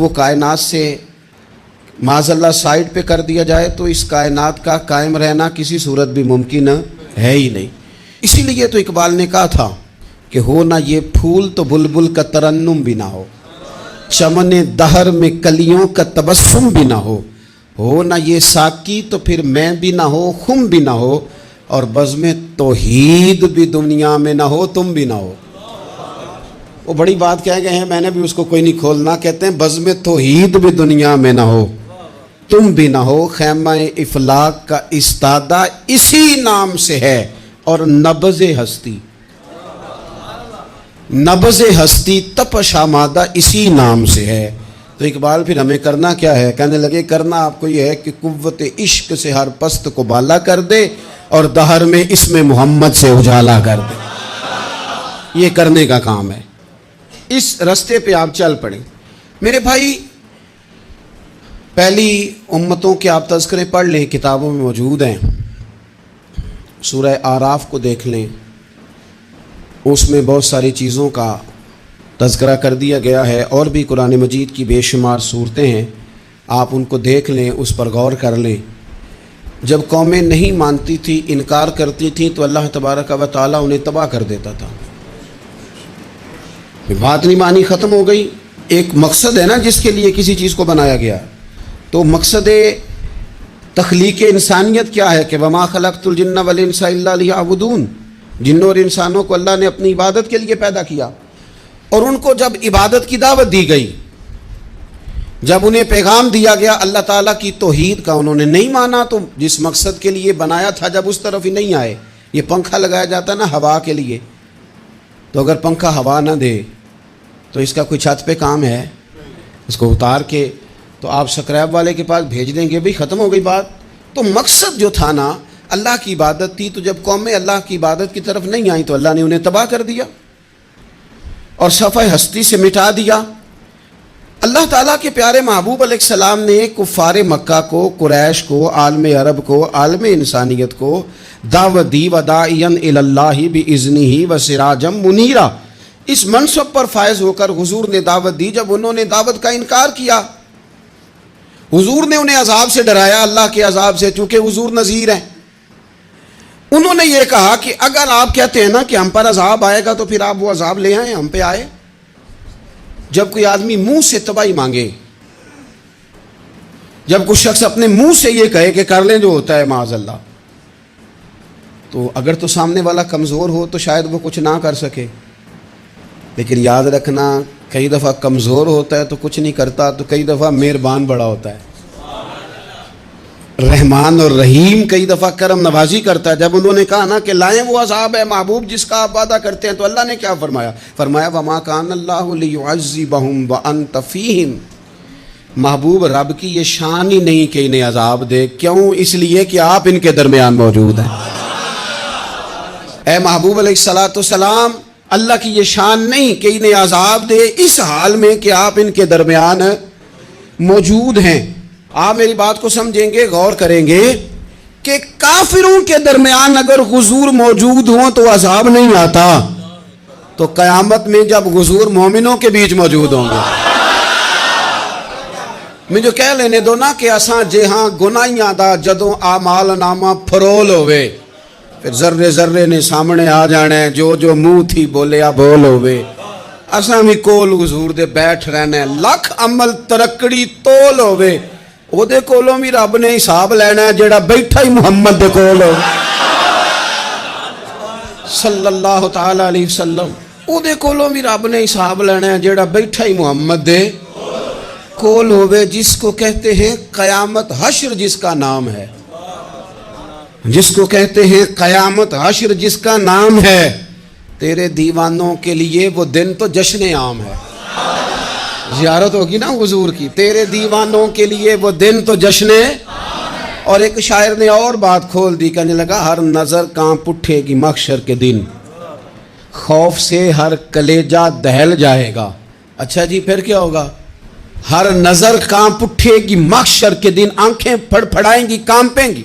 وہ کائنات سے معاذ اللہ سائڈ پہ کر دیا جائے تو اس کائنات کا قائم رہنا کسی صورت بھی ممکن ہے ہی نہیں۔ اسی لیے تو اقبال نے کہا تھا کہ ہو نہ یہ پھول تو بلبل کا ترنم بھی نہ ہو، چمن دہر میں کلیوں کا تبسم بھی نہ ہو نہ یہ ساقی تو پھر میں بھی نہ ہو، خم بھی نہ ہو، اور بزم توحید بھی دنیا میں نہ ہو، تم بھی نہ ہو۔ وہ بڑی بات کہہ گئے ہیں، میں نے بھی اس کو کوئی نہیں کھولنا، کہتے ہیں بزم توحید بھی دنیا میں نہ ہو، تم بھی نہ ہو، خیمہ افلاک کا استادہ اسی نام سے ہے، اور نبض ہستی تپش آمادہ اسی نام سے ہے۔ تو اقبال پھر ہمیں کرنا کیا ہے؟ کہنے لگے کرنا آپ کو یہ ہے کہ قوت عشق سے ہر پست کو بالا کر دے اور دہر میں اسم محمد سے اجالا کر دے۔ یہ کرنے کا کام ہے، اس رستے پہ آپ چل پڑیں۔ میرے بھائی، پہلی امتوں کے آپ تذکرے پڑھ لیں، کتابوں میں موجود ہیں، سورہ اعراف کو دیکھ لیں، اس میں بہت ساری چیزوں کا تذکرہ کر دیا گیا ہے، اور بھی قرآن مجید کی بے شمار صورتیں ہیں، آپ ان کو دیکھ لیں، اس پر غور کر لیں۔ جب قومیں نہیں مانتی تھی، انکار کرتی تھیں، تو اللہ تبارک و تعالیٰ انہیں تباہ کر دیتا تھا۔ بات نہیں مانی، ختم ہو گئی۔ ایک مقصد ہے نا جس کے لیے کسی چیز کو بنایا گیا، تو مقصد تخلیق انسانیت کیا ہے کہ وما خلقت الجن والانس الا لیعبدون، جنوں اور انسانوں کو اللہ نے اپنی عبادت کے لیے پیدا کیا، اور ان کو جب عبادت کی دعوت دی گئی، جب انہیں پیغام دیا گیا اللہ تعالیٰ کی توحید کا، انہوں نے نہیں مانا، تو جس مقصد کے لیے بنایا تھا جب اس طرف ہی نہیں آئے۔ یہ پنکھا لگایا جاتا نا ہوا کے لیے، تو اگر پنکھا ہوا نہ دے تو اس کا کوئی چھت پہ کام ہے؟ اس کو اتار کے تو آپ سکریب والے کے پاس بھیج دیں گے، بھئی ختم ہو گئی بات۔ تو مقصد جو تھا نا، اللہ کی عبادت تھی، تو جب قومیں اللہ کی عبادت کی طرف نہیں آئیں تو اللہ نے انہیں تباہ کر دیا اور صفحہ ہستی سے مٹا دیا۔ اللہ تعالیٰ کے پیارے محبوب علیہ السلام نے کفار مکہ کو، قریش کو، عالم عرب کو، عالم انسانیت کو دعوت دی، وداعیا الی اللہ باذنہ وسراجا منیرا۔ اس منصب پر فائز ہو کر حضور نے دعوت دی۔ جب انہوں نے دعوت کا انکار کیا، حضور نے انہیں عذاب سے ڈرایا، اللہ کے عذاب سے، چونکہ حضور نذیر ہیں۔ انہوں نے یہ کہا کہ اگر آپ کہتے ہیں نا کہ ہم پر عذاب آئے گا تو پھر آپ وہ عذاب لے آئیں، ہم پہ آئے۔ جب کوئی آدمی منہ سے تباہی مانگے، جب کوئی شخص اپنے منہ سے یہ کہے کہ کر لیں جو ہوتا ہے معاذ اللہ، تو اگر تو سامنے والا کمزور ہو تو شاید وہ کچھ نہ کر سکے، لیکن یاد رکھنا کئی دفعہ کمزور ہوتا ہے تو کچھ نہیں کرتا، تو کئی دفعہ مہربان بڑا ہوتا ہے، رحمان اور رحیم کئی دفعہ کرم نوازی کرتا ہے۔ جب انہوں نے کہا نا کہ لائیں وہ عذاب ہے محبوب جس کا آپ وعدہ کرتے ہیں، تو اللہ نے کیا فرمایا؟ فرمایا وما کان اللہ لیعذبہم وانت فیہم۔ محبوب رب کی یہ شان ہی نہیں کہ انہیں عذاب دے، کیوں؟ اس لیے کہ آپ ان کے درمیان موجود ہیں۔ اے محبوب علیہ السلام، اللہ کی یہ شان نہیں کہ انہیں عذاب دے اس حال میں کہ آپ ان کے درمیان موجود ہیں۔ آپ میری بات کو سمجھیں گے، غور کریں گے کہ کافروں کے درمیان اگر حضور موجود ہوں تو عذاب نہیں آتا، تو قیامت میں جب حضور مومنوں کے بیچ موجود ہوں گے، میں جو کہہ لینے دو نا کہ اساں جہاں گناہیاں دا جدوں اعمال نامہ پھرول ہوئے، پھر ذرے ذرے نے سامنے آ جانا ہے، جو جو منہ تھی بولیا بول ہوئے، اساں بھی کول حضور دے بیٹھ رہنا ہے، لکھ عمل ترکڑی تول ہوئے، او دے کولوں بھی رب نے حساب لینا ہے جیڑا بیٹھا ہی محمد دے کول ہو صلی اللہ تعالی علیہ وسلم، او دے کولوں بھی رب نے حساب لینا ہے جیڑا بیٹھا ہی محمد دے کول ہوئے، جس کو کہتے ہیں قیامت حشر، جس کا نام ہے، جس کو کہتے ہیں قیامت حشر، جس کا نام ہے۔ تیرے دیوانوں کے لیے وہ دن تو جشن عام ہے، زیارت ہوگی نا حضور کی، تیرے دیوانوں کے لیے وہ دن تو جشن۔ اور ایک شاعر نے اور بات کھول دی، کہنے لگا ہر نظر کانپ اٹھے گی محشر کے دن، خوف سے ہر کلیجہ دہل جائے گا۔ اچھا جی، پھر کیا ہوگا؟ ہر نظر کانپ اٹھے گی محشر کے دن، آنکھیں پھڑ پھڑائیں گی، کانپیں گی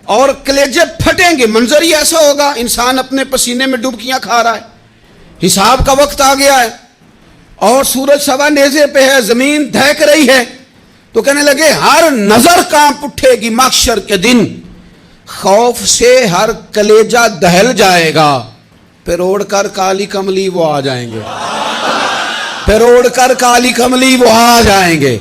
اور کلیجے پھٹیں گے۔ منظر ہی ایسا ہوگا، انسان اپنے پسینے میں ڈبکیاں کھا رہا ہے، حساب کا وقت آ گیا ہے، اور سورج سوا نیزے پہ ہے، زمین دہک رہی ہے، تو کہنے لگے ہر نظر کانپ اٹھے گی محشر کے دن، خوف سے ہر کلیجہ دہل جائے گا، پھر اوڑھ کر کالی کملی وہ آ جائیں گے، پھر اوڑھ کر کالی کملی وہ آ جائیں گے،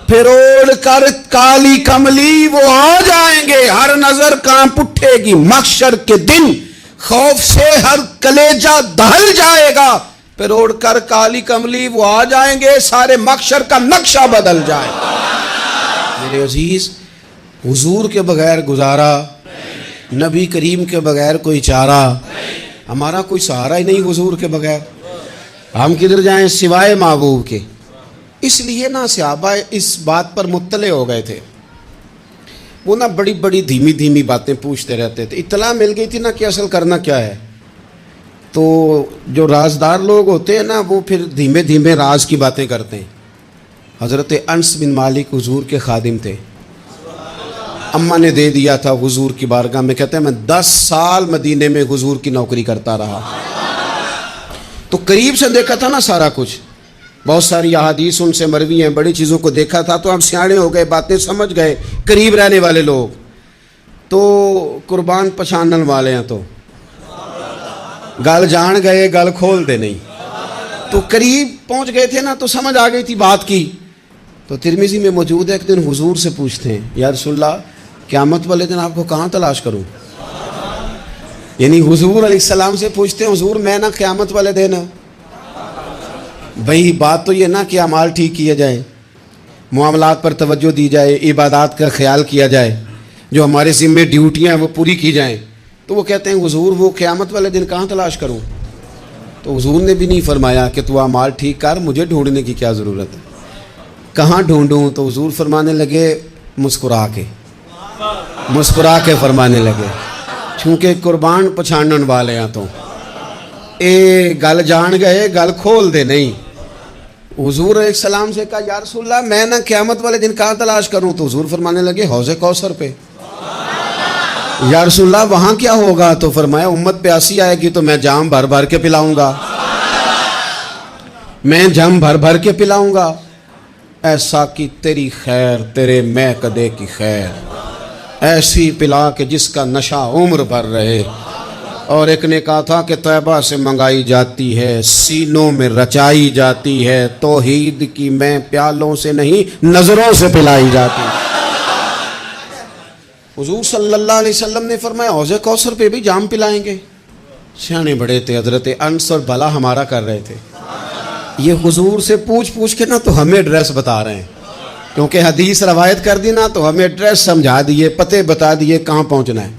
پھر اوڑھ کر کالی کملی وہ آ جائیں گے، ہر نظر کانپ اٹھے گی محشر کے دن، خوف سے ہر کلیجہ دہل جائے گا، پھر اوڑھ کر کالی کملی وہ آ جائیں گے، سارے محشر کا نقشہ بدل جائے گا۔ میرے عزیز، حضور کے بغیر گزارا، نبی کریم کے بغیر کوئی چارہ، ہمارا کوئی سہارا ہی نہیں حضور کے بغیر، ہم کدھر جائیں سوائے محبوب کے۔ اس لیے نا صحابہ اس بات پر مطلع ہو گئے تھے، وہ نا بڑی بڑی دھیمی دھیمی باتیں پوچھتے رہتے تھے، اطلاع مل گئی تھی نا کہ اصل کرنا کیا ہے، تو جو رازدار لوگ ہوتے ہیں نا وہ پھر دھیمے دھیمے راز کی باتیں کرتے ہیں۔ حضرت انس بن مالک حضور کے خادم تھے، اماں نے دے دیا تھا حضور کی بارگاہ میں، کہتے ہیں میں 10 سال مدینے میں حضور کی نوکری کرتا رہا، تو قریب سے دیکھا تھا نا سارا کچھ، بہت ساری احادیث ان سے مروی ہیں، بڑی چیزوں کو دیکھا تھا، تو ہم سیاڑے ہو گئے، باتیں سمجھ گئے، قریب رہنے والے لوگ تو قربان پچھانن والے ہیں، تو گل جان گئے گل کھول دے نہیں، تو قریب پہنچ گئے تھے نا، تو سمجھ آ گئی تھی بات کی۔ تو ترمذی میں موجود ہے، ایک دن حضور سے پوچھتے ہیں یا رسول اللہ قیامت والے دن آپ کو کہاں تلاش کروں، یعنی حضور علیہ السلام سے پوچھتے ہیں حضور میں نا قیامت والے دن، بھئی بات تو یہ نا کہ اعمال ٹھیک کیا جائے، معاملات پر توجہ دی جائے، عبادات کا خیال کیا جائے، جو ہمارے ذمہ ڈیوٹیاں ہیں وہ پوری کی جائیں، تو وہ کہتے ہیں حضور وہ قیامت والے دن کہاں تلاش کروں، تو حضور نے بھی نہیں فرمایا کہ تو اعمال ٹھیک کر، مجھے ڈھونڈنے کی کیا ضرورت ہے، کہاں ڈھونڈوں، تو حضور فرمانے لگے مسکرا کے فرمانے لگے، چونکہ قربان پچھانن والے ہیں، تو اے گل جان گئے گل کھول دے نہیں۔ حضور علیہ السلام سے کہا یا رسول اللہ میں نا قیامت والے دن کہاں تلاش کروں، تو حضور فرمانے لگے حوض کوثر پہ۔ یا رسول اللہ وہاں کیا ہوگا، تو فرمایا امت پیاسی آئے گی تو میں جام بھر بھر کے پلاؤں گا، میں جام بھر بھر کے پلاؤں گا، ایسا کی تیری خیر تیرے میں کدے کی خیر، ایسی پلا کہ جس کا نشہ عمر بھر رہے۔ اور ایک نے کہا تھا کہ طیبہ سے منگائی جاتی ہے، سینوں میں رچائی جاتی ہے، توحید کی میں پیالوں سے نہیں نظروں سے پلائی جاتی ہے۔ حضور صلی اللہ علیہ وسلم نے فرمایا حوض کوثر پہ بھی جام پلائیں گے، سیانے بڑے تھے حضرت انس اور بھلا ہمارا کر رہے تھے، یہ حضور سے پوچھ کے نا تو ہمیں ایڈریس بتا رہے ہیں، کیونکہ حدیث روایت کر دی نا تو ہمیں ایڈریس سمجھا دیے، پتے بتا دیے کہاں پہنچنا ہے،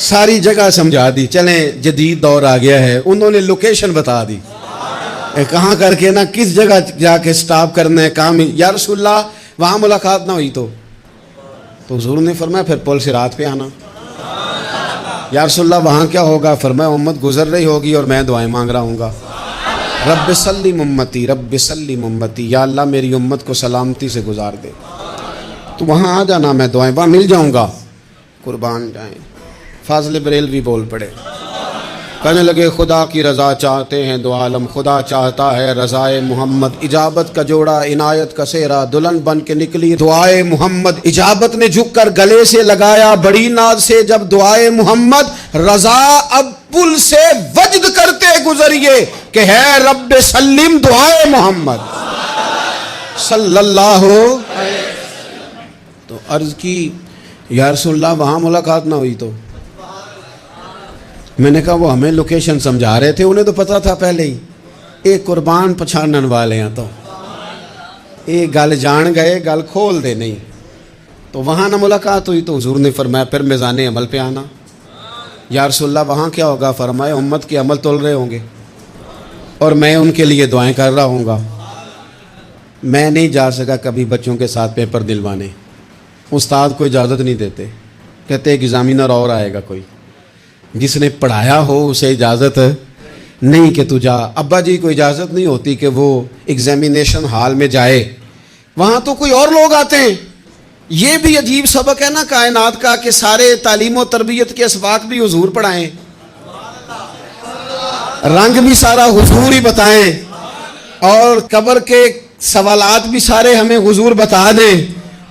ساری جگہ سمجھا دی، چلیں جدید دور آ گیا ہے، انہوں نے لوکیشن بتا دی کہاں کر کے نا کس جگہ جا کے سٹاپ کرنا ہے کام۔ یا رسول اللہ وہاں ملاقات نہ ہوئی تو حضور نے فرمایا پھر پل صراط پہ آنا۔ یا رسول اللہ وہاں کیا ہوگا، فرمایا امت گزر رہی ہوگی اور میں دعائیں مانگ رہا ہوں گا، رب سلم امتی رب سلم امتی، یا اللہ میری امت کو سلامتی سے گزار دے، تو وہاں آ جانا، میں دعائیں وہاں مل جاؤں گا، قربان جائیں۔ فاضل بریلوی بول پڑے، کہنے لگے خدا کی رضا چاہتے ہیں دو عالم، خدا چاہتا ہے رضائے محمد، اجابت کا جوڑا عنایت کا سہرا، دلہن بن کے نکلی دعائے محمد، اجابت نے جھک کر گلے سے لگایا بڑی ناز سے جب دعائے محمد، رضا اب پل سے وجد کرتے گزریے کہ ہے رب سلم دعائے محمد صلی اللہ علیہ وسلم۔ تو عرض کی یا رسول اللہ وہاں ملاقات نہ ہوئی تو میں نے کہا وہ ہمیں لوکیشن سمجھا رہے تھے، انہیں تو پتا تھا پہلے ہی، ایک قربان پچھانن والے ہیں، تو ایک گل جان گئے گل کھول دے نہیں، تو وہاں نہ ملاقات ہوئی تو حضور نے فرمایا پھر میزان عمل پہ آنا۔ یا رسول اللہ وہاں کیا ہوگا، فرمایا امت کے عمل تول رہے ہوں گے اور میں ان کے لیے دعائیں کر رہا ہوں گا۔ میں نہیں جا سکا کبھی بچوں کے ساتھ پیپر دلوانے، استاد کو اجازت نہیں دیتے، کہتے ایک ایگزامینر اور آئے گا کوئی، جس نے پڑھایا ہو اسے اجازت نہیں کہ تو جا۔ ابا جی کو اجازت نہیں ہوتی کہ وہ ایگزامینیشن ہال میں جائے، وہاں تو کوئی اور لوگ آتے ہیں۔ یہ بھی عجیب سبق ہے نا کائنات کا کہ سارے تعلیم و تربیت کے اسباق بھی حضور پڑھائیں، رنگ بھی سارا حضور ہی بتائیں، اور قبر کے سوالات بھی سارے ہمیں حضور بتا دیں،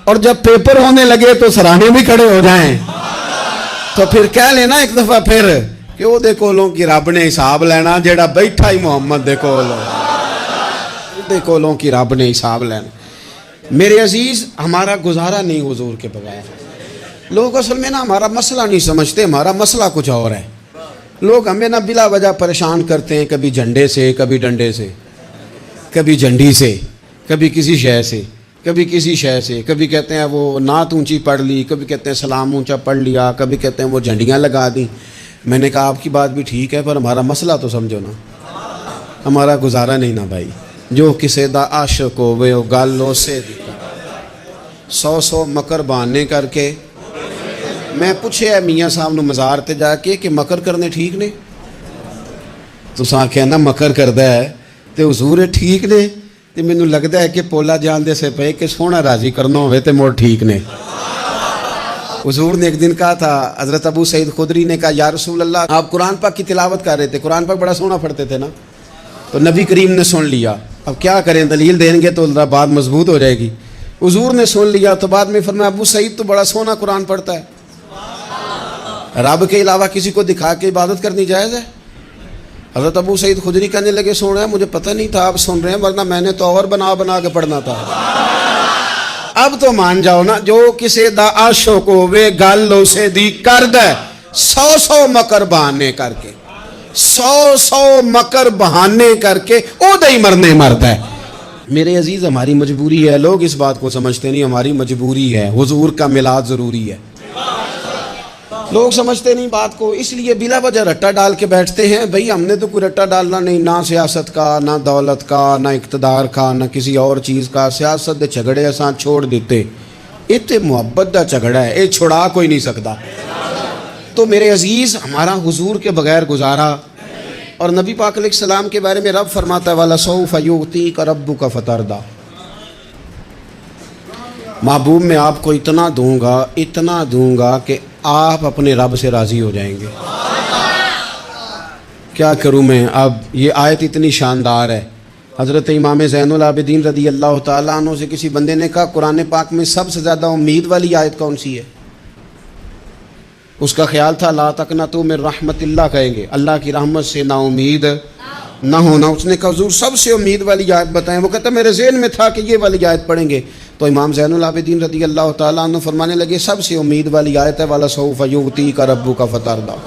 اور جب پیپر ہونے لگے تو سراہنے بھی کھڑے ہو جائیں، تو پھر کہہ لینا ایک دفعہ پھر کہ وہ دے کولوں کی رب نے حساب لینا، جیڑا بیٹھا ہی محمد دے کولوں، دے کولوں کی رب نے حساب لینا۔ میرے عزیز، ہمارا گزارا نہیں حضور کے بغیر۔ لوگ اصل میں نا ہمارا مسئلہ نہیں سمجھتے، ہمارا مسئلہ کچھ اور ہے۔ لوگ ہمیں نا بلا وجہ پریشان کرتے ہیں، کبھی جھنڈے سے، کبھی ڈنڈے سے، کبھی جھنڈی سے، کبھی کسی شے سے، کبھی کسی شے سے، کبھی کہتے ہیں وہ نعت اونچی پڑھ لی، کبھی کہتے ہیں سلام اونچا پڑھ لیا، کبھی کہتے ہیں وہ جھنڈیاں لگا دیں۔ میں نے کہا آپ کی بات بھی ٹھیک ہے، پر ہمارا مسئلہ تو سمجھو نا، ہمارا گزارا نہیں نا بھائی۔ جو کسے دا عاشق ہوئے وہ گالوں سے 100 مکر بہانے کر کے۔ میں پوچھے ہے میاں صاحب نو مزار تے جا کے کہ مکر کرنے ٹھیک نے؟ تو ساں کہنا مکر کردا ہے تے حضور ٹھیک نے، تے مینوں لگدا ہے کہ پولا جان دے سے پے کہ سونا راضی کرنا ہوئے تے موڑ ٹھیک نے۔ حضور نے ایک دن کہا تھا، حضرت ابو سعید خدری نے کہا یا رسول اللہ، آپ قرآن پاک کی تلاوت کر رہے تھے، قرآن پاک بڑا سونا پڑھتے تھے نا، تو نبی کریم نے سن لیا۔ اب کیا کریں، دلیل دیں گے تو بات مضبوط ہو جائے گی۔ حضور نے سن لیا تو بعد میں فرمایا ابو سعید تو بڑا سونا قرآن پڑھتا ہے، رب کے علاوہ کسی کو دکھا کے عبادت کرنی جائز ہے؟ حضرت ابو سعید خدری کہنے لگے سن رہے ہیں، مجھے پتہ نہیں تھا آپ سن رہے ہیں، ورنہ میں نے تو اور بنا بنا کے پڑھنا تھا۔ اب تو مان جاؤ نا، جو کسے دا عاشق ہوئے گالوں سے دی کرد ہے، 100 مکر بہانے کر کے، 100 مکر بہانے کر کے او دہی مرنے مرد ہے۔ میرے عزیز، ہماری مجبوری ہے، لوگ اس بات کو سمجھتے نہیں، ہماری مجبوری ہے، حضور کا میلاد ضروری ہے۔ لوگ سمجھتے نہیں بات کو، اس لیے بلا وجہ رٹا ڈال کے بیٹھتے ہیں۔ بھئی ہم نے تو کوئی رٹا ڈالنا نہیں، نہ سیاست کا، نہ دولت کا، نہ اقتدار کا، نہ کسی اور چیز کا۔ سیاست دے جھگڑے اساں چھوڑ دیتے، یہ تے محبت دا جھگڑا ہے، یہ چھڑا کوئی نہیں سکتا۔ تو میرے عزیز، ہمارا حضور کے بغیر گزارا۔ اور نبی پاک علیہ السلام کے بارے میں رب فرماتا ہے وَلَسَوْفَ يُعْطِيكَ رَبُّكَ فَتَرْضَىٰ، محبوب میں آپ کو اتنا دوں گا کہ آپ اپنے رب سے راضی ہو جائیں گے۔ کیا کروں میں؟ اب یہ آیت اتنی شاندار ہے۔ حضرت امام زین العابدین رضی اللہ تعالیٰ عنہ سے کسی بندے نے کہا قرآن پاک میں سب سے زیادہ امید والی آیت کون سی ہے؟ اس کا خیال تھا لا تقنطوا من رحمت اللہ، کہیں گے اللہ کی رحمت سے نا امید نہ ہونا۔ اس نے کہا حضور سب سے امید والی آیت بتائیں۔ وہ کہتا میرے ذہن میں تھا کہ یہ والی آیت پڑھیں گے۔ تو امام زین العابدین رضی اللہ تعالیٰ عنہ فرمانے لگے سب سے امید والی آیت ہے وَلَسَوْفَ يُعْطِيكَ رَبُّكَ فَتَرْضَىٰ،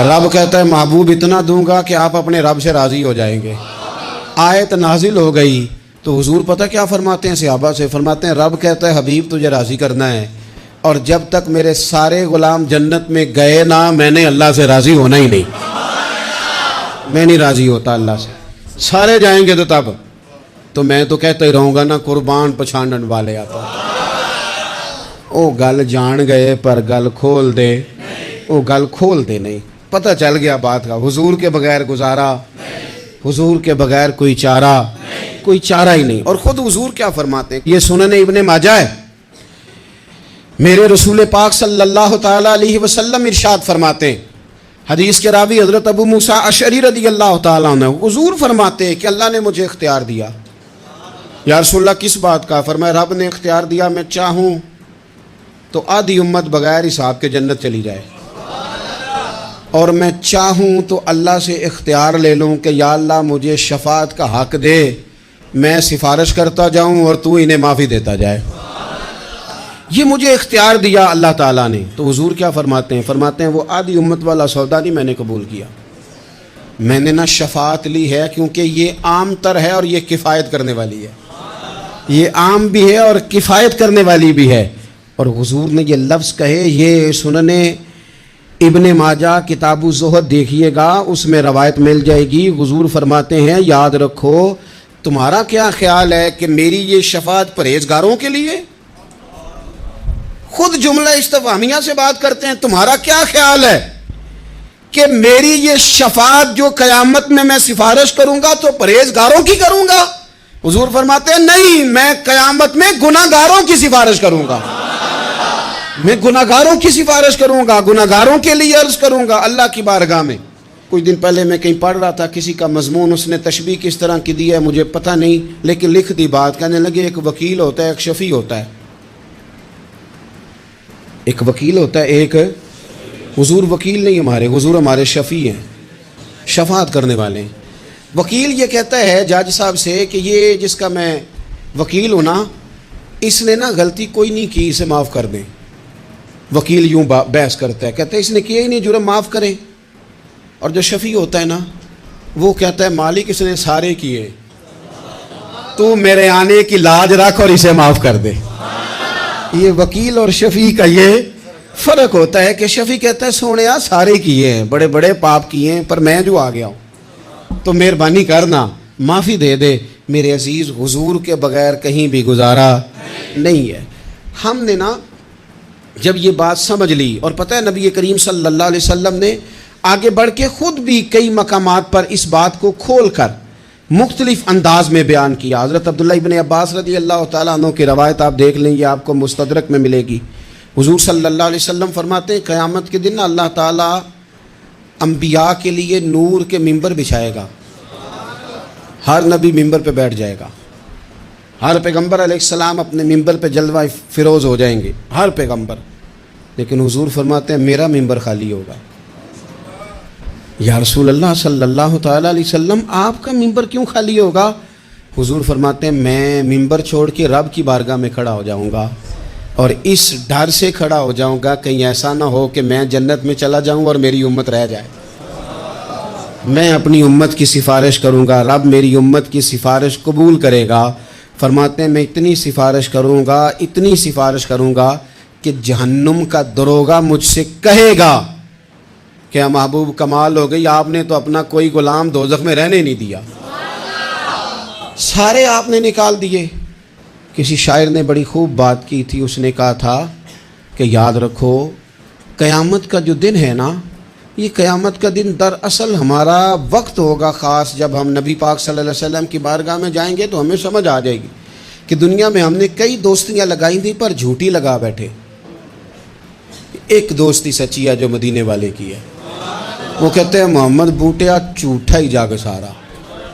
رب کہتا ہے محبوب اتنا دوں گا کہ آپ اپنے رب سے راضی ہو جائیں گے۔ آیت نازل ہو گئی تو حضور پتہ کیا فرماتے ہیں صحابہ سے؟ فرماتے ہیں رب کہتا ہے حبیب تجھے راضی کرنا ہے، اور جب تک میرے سارے غلام جنت میں گئے نا، میں نے اللہ سے راضی ہونا ہی نہیں، میں نہیں راضی ہوتا اللہ سے۔ سارے جائیں گے تو تب تو میں تو کہتا ہی رہوں گا نا قربان پچھانن والے آتا۔ او گل جان گئے پر گل کھول دے، او گل کھول دے نہیں، پتہ چل گیا بات کا۔ حضور کے بغیر گزارا، حضور کے بغیر کوئی چارہ ہی نہیں۔ اور خود حضور کیا فرماتے ہیں؟ یہ سنن ابن ماجہ ہے، میرے رسول پاک صلی اللہ تعالیٰ علیہ وسلم ارشاد فرماتے ہیں، حدیث کے راوی حضرت ابو موسیٰ اشعری رضی اللہ تعالیٰ عنہ، حضور فرماتے ہیں کہ اللہ نے مجھے اختیار دیا۔ یا رسول اللہ کس بات کا؟ فرمایا رب نے اختیار دیا، میں چاہوں تو آدھی امت بغیر حساب کے جنت چلی جائے، اور میں چاہوں تو اللہ سے اختیار لے لوں کہ یا اللہ مجھے شفاعت کا حق دے، میں سفارش کرتا جاؤں اور تو انہیں معافی دیتا جائے۔ یہ مجھے اختیار دیا اللہ تعالیٰ نے۔ تو حضور کیا فرماتے ہیں؟ فرماتے ہیں وہ آدھی امت والا سودا نہیں میں نے قبول کیا، میں نے نہ شفاعت لی ہے، کیونکہ یہ عام تر ہے اور یہ کفایت کرنے والی ہے، یہ عام بھی ہے اور کفایت کرنے والی بھی ہے۔ اور حضور نے یہ لفظ کہے، یہ سنن ابن ماجہ کتاب الزہد دیکھیے گا، اس میں روایت مل جائے گی۔ حضور فرماتے ہیں یاد رکھو تمہارا کیا خیال ہے کہ میری یہ شفاعت پرہیزگاروں کے لیے؟ خود جملہ استفہامیہ سے بات کرتے ہیں، تمہارا کیا خیال ہے کہ میری یہ شفاعت جو قیامت میں سفارش کروں گا تو پرہیزگاروں کی کروں گا؟ حضور فرماتے ہیں نہیں، میں قیامت میں گناہگاروں کی سفارش کروں گا، میں گناہگاروں کی سفارش کروں گا، گناہگاروں کے لیے عرض کروں گا اللہ کی بارگاہ میں۔ کچھ دن پہلے میں کہیں پڑھ رہا تھا، کسی کا مضمون اس نے تشبیہ کس طرح کی دی ہے مجھے پتہ نہیں، لیکن لکھ دی بات، کہنے لگے ایک وکیل ہوتا ہے ایک شفیع ہوتا ہے، ایک وکیل ہوتا ہے ایک، حضور وکیل نہیں ہمارے، حضور ہمارے شفیع ہیں، شفاعت کرنے والے ہیں۔ وکیل یہ کہتا ہے جج صاحب سے کہ یہ جس کا میں وکیل ہوں نا، اس نے نا غلطی کوئی نہیں کی، اسے معاف کر دیں۔ وکیل یوں بحث کرتا ہے، کہتا ہے اس نے کیا ہی نہیں، جرم معاف کریں۔ اور جو شفیع ہوتا ہے نا وہ کہتا ہے مالک اس نے سارے کیے، تو میرے آنے کی لاج رکھ اور اسے معاف کر دے۔ یہ وکیل اور شفیع کا یہ فرق ہوتا ہے کہ شفیع کہتا ہے سونیا سارے کیے ہیں، بڑے بڑے پاپ کیے ہیں، پر میں جو آ گیا ہوں تو مہربانی کرنا معافی دے دے۔ میرے عزیز حضور کے بغیر کہیں بھی گزارا نہیں ہے۔ ہم نے نا جب یہ بات سمجھ لی، اور پتہ ہے نبی کریم صلی اللہ علیہ وسلم نے آگے بڑھ کے خود بھی کئی مقامات پر اس بات کو کھول کر مختلف انداز میں بیان کیا۔ حضرت عبداللہ ابن عباس رضی اللہ تعالیٰ عنہ کی روایت آپ دیکھ لیں، یہ آپ کو مستدرک میں ملے گی۔ حضور صلی اللہ علیہ وسلم فرماتے ہیں قیامت کے دن اللہ تعالیٰ انبیاء کے لیے نور کے ممبر بچھائے گا، ہر نبی ممبر پہ بیٹھ جائے گا، ہر پیغمبر علیہ السلام اپنے ممبر پہ جلوہ فروز ہو جائیں گے، ہر پیغمبر۔ لیکن حضور فرماتے ہیں میرا ممبر خالی ہوگا۔ یا رسول اللہ صلی اللہ تعالیٰ علیہ وسلم آپ کا ممبر کیوں خالی ہوگا؟ حضور فرماتے ہیں میں ممبر چھوڑ کے رب کی بارگاہ میں کھڑا ہو جاؤں گا، اور اس ڈر سے کھڑا ہو جاؤں گا کہیں ایسا نہ ہو کہ میں جنت میں چلا جاؤں اور میری امت رہ جائے۔ میں اپنی امت کی سفارش کروں گا، رب میری امت کی سفارش قبول کرے گا۔ فرماتے ہیں میں اتنی سفارش کروں گا، اتنی سفارش کروں گا کہ جہنم کا دروغہ مجھ سے کہے گا کہ محبوب کمال ہو گئی، آپ نے تو اپنا کوئی غلام دوزخ میں رہنے نہیں دیا، سارے آپ نے نکال دیے۔ کسی شاعر نے بڑی خوب بات کی تھی، اس نے کہا تھا کہ یاد رکھو قیامت کا جو دن ہے نا، یہ قیامت کا دن دراصل ہمارا وقت ہوگا خاص، جب ہم نبی پاک صلی اللہ علیہ وسلم کی بارگاہ میں جائیں گے تو ہمیں سمجھ آ جائے گی کہ دنیا میں ہم نے کئی دوستیاں لگائی تھیں پر جھوٹی لگا بیٹھے۔ ایک دوستی سچی ہے جو مدینے والے کی ہے، وہ کہتے ہیں محمد بوٹیا جھوٹا ہی جاگ سارا،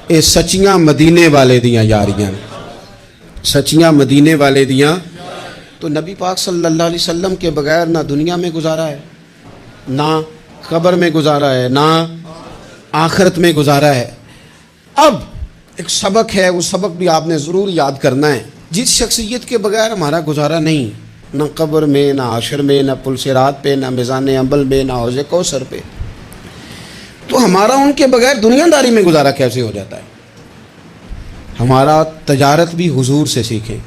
اے سچیاں مدینے والے دیاں یاریاں، سچیاں مدینے والے دیاں۔ تو نبی پاک صلی اللہ علیہ وسلم کے بغیر نہ دنیا میں گزارا ہے، نہ قبر میں گزارا ہے، نہ آخرت میں گزارا ہے۔ اب ایک سبق ہے، وہ سبق بھی آپ نے ضرور یاد کرنا ہے۔ جس شخصیت کے بغیر ہمارا گزارا نہیں، نہ قبر میں، نہ حشر میں، نہ پل صراط پہ، نہ میزان عمل میں، نہ حوض کوثر پہ، تو ہمارا ان کے بغیر دنیا داری میں گزارا کیسے ہو جاتا ہے؟ ہمارا تجارت بھی حضور سے سیکھیں،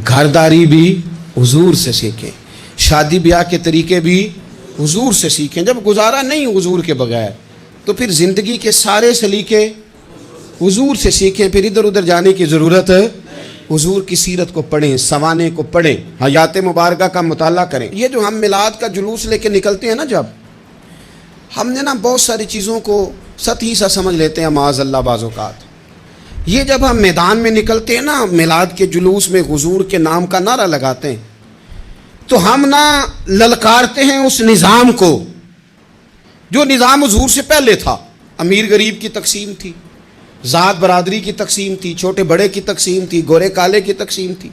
گھرداری بھی حضور سے سیکھیں، شادی بیاہ کے طریقے بھی حضور سے سیکھیں۔ جب گزارا نہیں حضور کے بغیر تو پھر زندگی کے سارے سلیقے حضور سے سیکھیں، پھر ادھر ادھر جانے کی ضرورت ہے۔ حضور کی سیرت کو پڑھیں، سوانے کو پڑھیں، حیات مبارکہ کا مطالعہ کریں۔ یہ جو ہم میلاد کا جلوس لے کے نکلتے ہیں نا، جب ہم نے نا بہت ساری چیزوں کو سطحی سا سمجھ لیتے ہیں معاذ اللہ بعض اوقات۔ یہ جب ہم میدان میں نکلتے ہیں نا میلاد کے جلوس میں، حضور کے نام کا نعرہ لگاتے ہیں، تو ہم نا للکارتے ہیں اس نظام کو جو نظام حضور سے پہلے تھا۔ امیر غریب کی تقسیم تھی، ذات برادری کی تقسیم تھی، چھوٹے بڑے کی تقسیم تھی، گورے کالے کی تقسیم تھی۔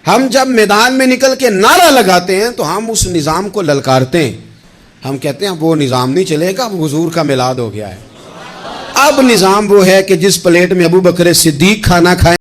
ہم جب میدان میں نکل کے نعرہ لگاتے ہیں تو ہم اس نظام کو للکارتے ہیں، ہم کہتے ہیں وہ نظام نہیں چلے گا، اب حضور کا میلاد ہو گیا ہے۔ اب نظام وہ ہے کہ جس پلیٹ میں ابو بکر صدیق کھانا کھائیں